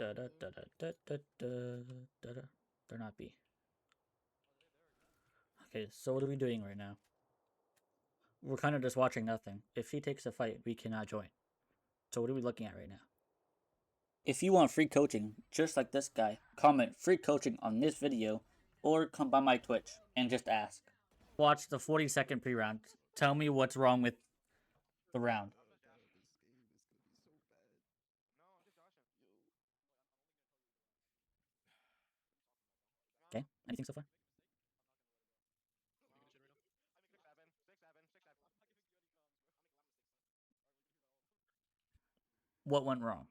Da da da da da da da da da. They're not B. Okay, so what are we doing right now? We're kind of just watching nothing. If he takes a fight, we cannot join. So what are we looking at right now? If you want free coaching, just like this guy, comment free coaching on this video or come by my Twitch and just ask. Watch the 40-second pre-round. Tell me what's wrong with the round. Okay, anything so far? What went wrong?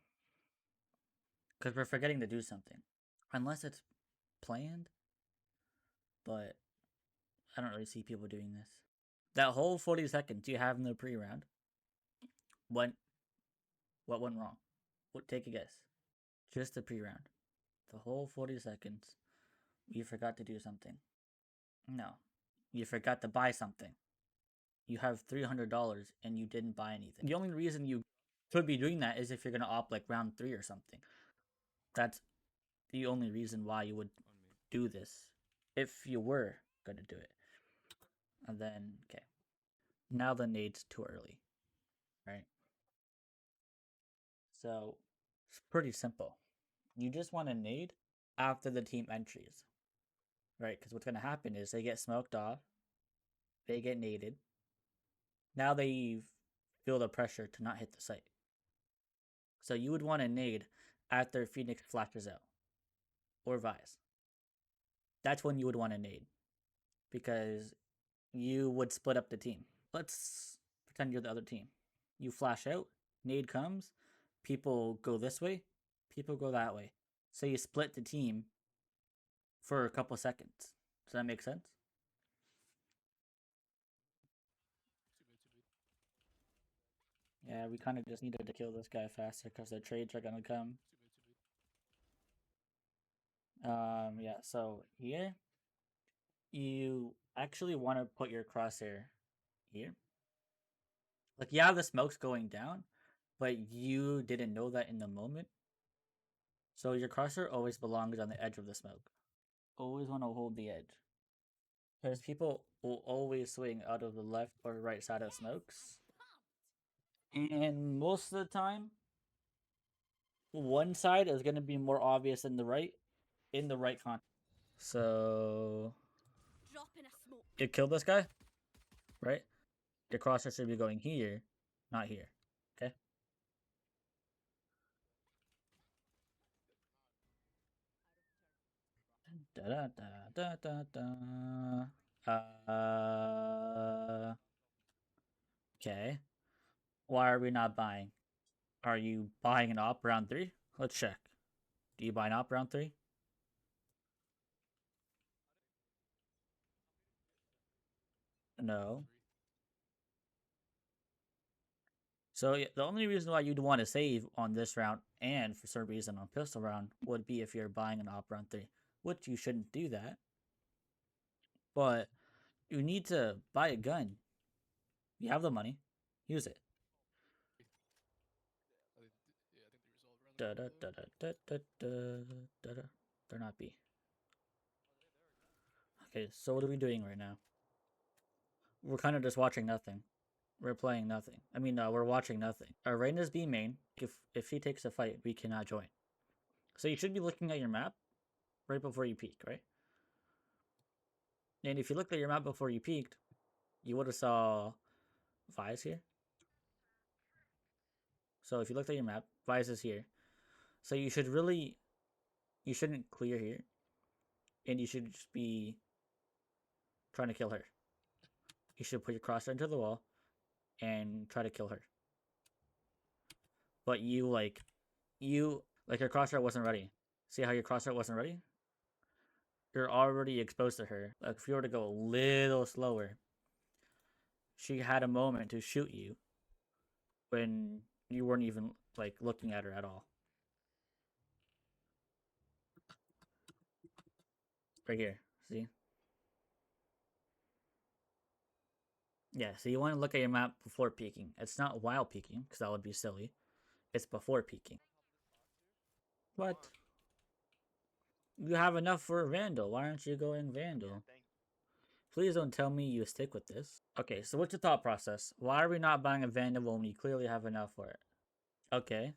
Because we're forgetting to do something. Unless it's planned, but I don't really see people doing this. That whole 40 seconds you have in the pre-round, what went wrong? Take a guess. Just the pre-round. The whole 40 seconds, you forgot to do something. No, you forgot to buy something. You have $300 and you didn't buy anything. The only reason you could be doing that is if you're gonna opt like round 3 or something. That's the only reason why you would do this if you were gonna do it. And then, okay, now the nade's too early, right? So it's pretty simple. You just want to nade after the team entries, right? Because what's gonna happen is they get smoked off, they get naded. Now they feel the pressure to not hit the site. So you would want to nade after Phoenix flashes out or Vise. That's when you would want to nade because you would split up the team. Let's pretend you're the other team. You flash out, nade comes, people go this way, people go that way. So you split the team for a couple seconds. Does that make sense? Yeah, we kind of just needed to kill this guy faster because the trades are gonna come. Yeah, so here, you actually want to put your crosshair here. Like, yeah, the smoke's going down, but you didn't know that in the moment. So your crosshair always belongs on the edge of the smoke. Always want to hold the edge. Because people will always swing out of the left or right side of smokes. And most of the time, one side is going to be more obvious than the right in the right context. So you kill this guy, right? Your crosshair should be going here, not here. Okay. Da da da da da da. Okay. Why are we not buying? Are you buying an op round 3? Let's check. Do you buy an op round 3? No. So yeah, the only reason why you'd want to save on this round and for some reason on pistol round would be if you're buying an op round 3, which you shouldn't do that. But you need to buy a gun. You have the money. Use it. Da da da da da da da da. They're not B. Okay, so what are we doing right now? We're kind of just watching nothing. We're playing nothing. I mean, we're watching nothing. Arena's B main. If he takes a fight, we cannot join. So you should be looking at your map right before you peek, right? And if you looked at your map before you peeked, you would have saw Vise here. So if you looked at your map, Vise is here. So you shouldn't clear here. And you should just be trying to kill her. You should put your crosshair into the wall and try to kill her. But like your crosshair wasn't ready. See how your crosshair wasn't ready? You're already exposed to her. Like if you were to go a little slower, she had a moment to shoot you when you weren't even like looking at her at all. Right here, see? Yeah, so you want to look at your map before peeking. It's not while peeking, because that would be silly. It's before peeking. What? You have enough for a Vandal. Why aren't you going Vandal? Please don't tell me you stick with this. Okay, so what's your thought process? Why are we not buying a Vandal when we clearly have enough for it? Okay.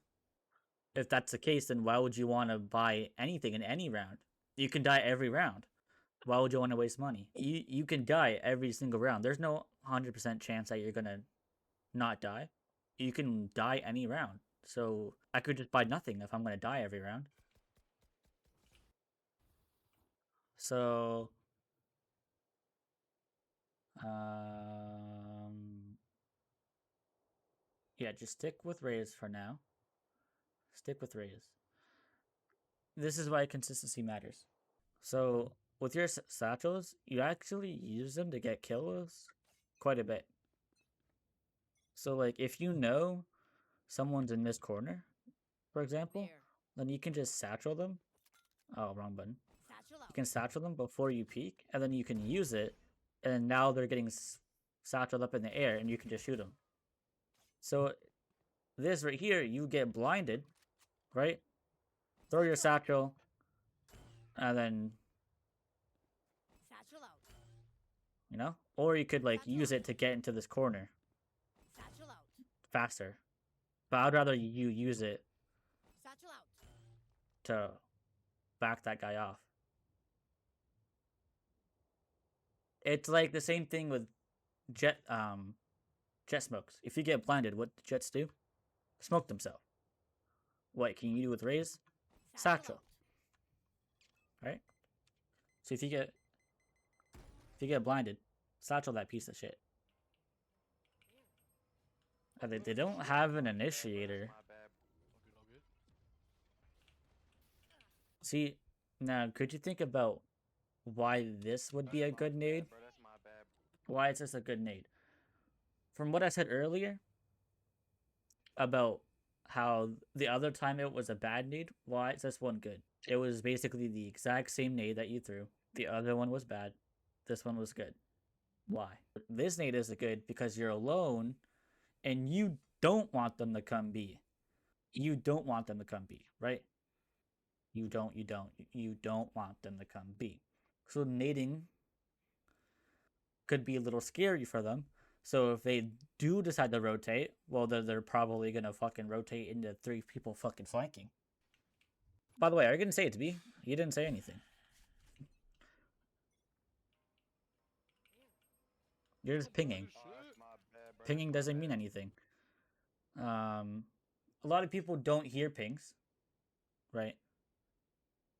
If that's the case, then why would you want to buy anything in any round? You can die every round. Why would you want to waste money? You can die every single round. There's no 100% chance that you're gonna not die. You can die any round. So I could just buy nothing if I'm gonna die every round. So yeah, just stick with Rays for now. Stick with Rays. This is why consistency matters. So with your satchels, you actually use them to get kills quite a bit. So like if you know someone's in this corner, for example, then you can just satchel them. Oh, wrong button. You can satchel them before you peek, and then you can use it, and now they're getting satcheled up in the air, and you can just shoot them. So this right here, you get blinded, right? Throw your satchel, and then you know, or you could like use it to get into this corner faster. But I'd rather you use it to back that guy off. It's like the same thing with jet jet smokes. If you get blinded, what do jets do? Smoke themselves. What can you do with rays? Satchel. Right? So if you get blinded, satchel that piece of shit. They don't have an initiator. See, now could you think about why this would be a good nade? Why is this a good nade? From what I said earlier about how the other time it was a bad nade, why is this one good? It was basically the exact same nade that you threw. The other one was bad. This one was good. Why? This nade is good because you're alone and you don't want them to come B. You don't want them to come B, right? You don't want them to come B. So nading could be a little scary for them. So if they do decide to rotate, well, they're probably gonna fucking rotate into 3 people fucking flanking. By the way, are you gonna say it's B? You didn't say anything. You're just pinging. Pinging doesn't mean anything. A lot of people don't hear pings, right?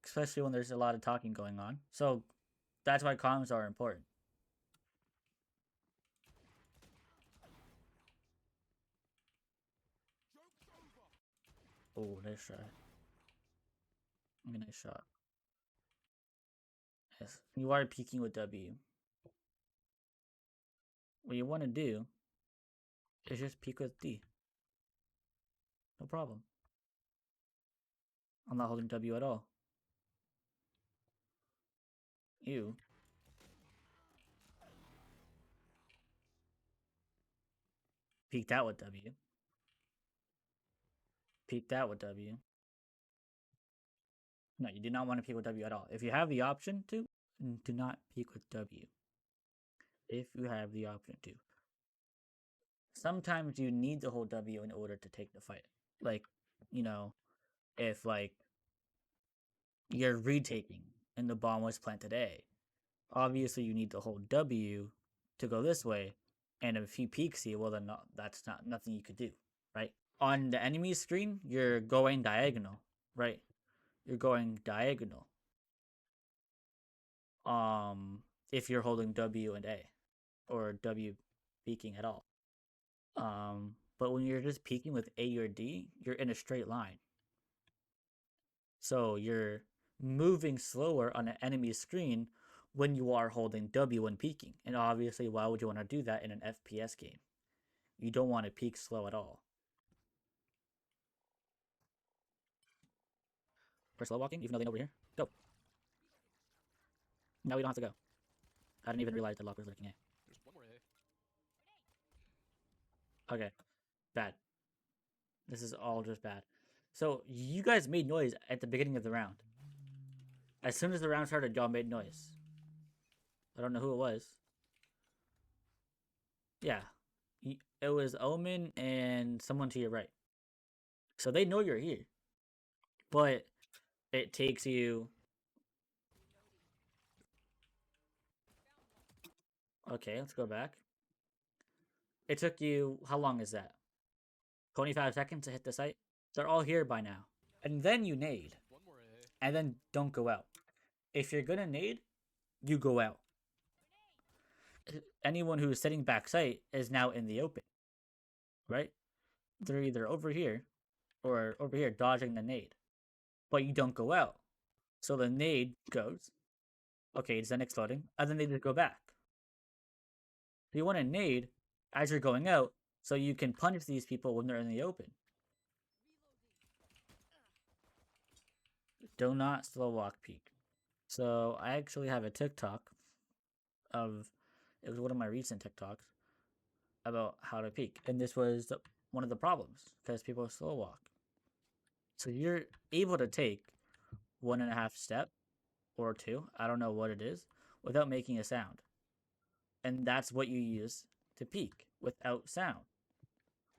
Especially when there's a lot of talking going on. So that's why comms are important. Oh, nice shot. Nice shot. Yes, you are peeking with W. What you want to do is just peek with D. No problem. I'm not holding W at all. You. Peek that with W. Peek that with W. No, you do not want to peek with W at all. If you have the option to, do not peek with W. If you have the option to. Sometimes you need to hold W in order to take the fight. Like, you know, if like you're retaking and the bomb was planted A, obviously you need to hold W to go this way. And if he peeks you, well then that's not nothing you could do, right? On the enemy screen, you're going diagonal, right? You're going diagonal. If you're holding W and A, or W peeking at all. But when you're just peeking with A or D, you're in a straight line. So you're moving slower on an enemy screen when you are holding W and peeking. And obviously, why would you want to do that in an FPS game? You don't want to peek slow at all. For slow walking, even though they know we're here, go. Now we don't have to go. I didn't even realize the lock was lurking A. There's one more A. Okay, bad. This is all just bad. So you guys made noise at the beginning of the round. As soon as the round started, y'all made noise. I don't know who it was. Yeah, it was Omen and someone to your right. So they know you're here, but it takes you. Okay, let's go back. It took you. How long is that? 25 seconds to hit the site? They're all here by now. And then you nade. And then don't go out. If you're gonna nade, you go out. Anyone who's sitting back site is now in the open, right? They're either over here or over here dodging the nade. But you don't go out. So the nade goes. Okay, it's then exploding. And then they just go back. You want to nade as you're going out so you can punish these people when they're in the open. Do not slow walk peek. So I actually have a TikTok of it was one of my recent TikToks about how to peek, and this was one of the problems because people slow walk. So you're able to take 1.5 step or two, I don't know what it is, without making a sound, and that's what you use to peek without sound.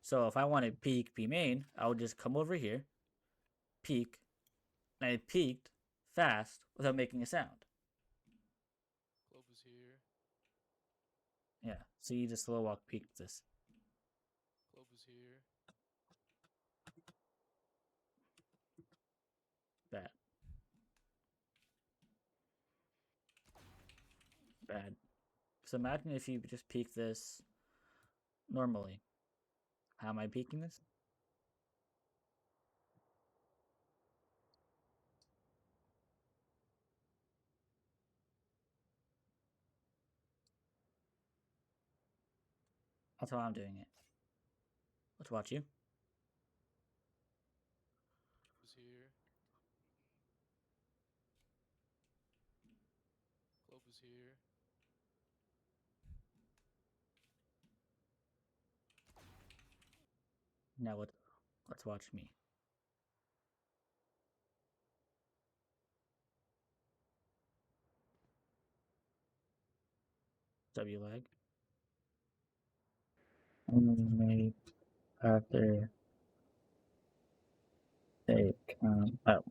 So if I want to peek B main, I would just come over here, peek, and I peeked fast without making a sound. Globe is here. Yeah, so you just slow walk peek this. Globe is here. Bad. Bad. So imagine if you just peek this normally. How am I peeking this? That's how I'm doing it. Let's watch you. Is here. Globe is here. Now let's watch me. W lag. Only after they come out.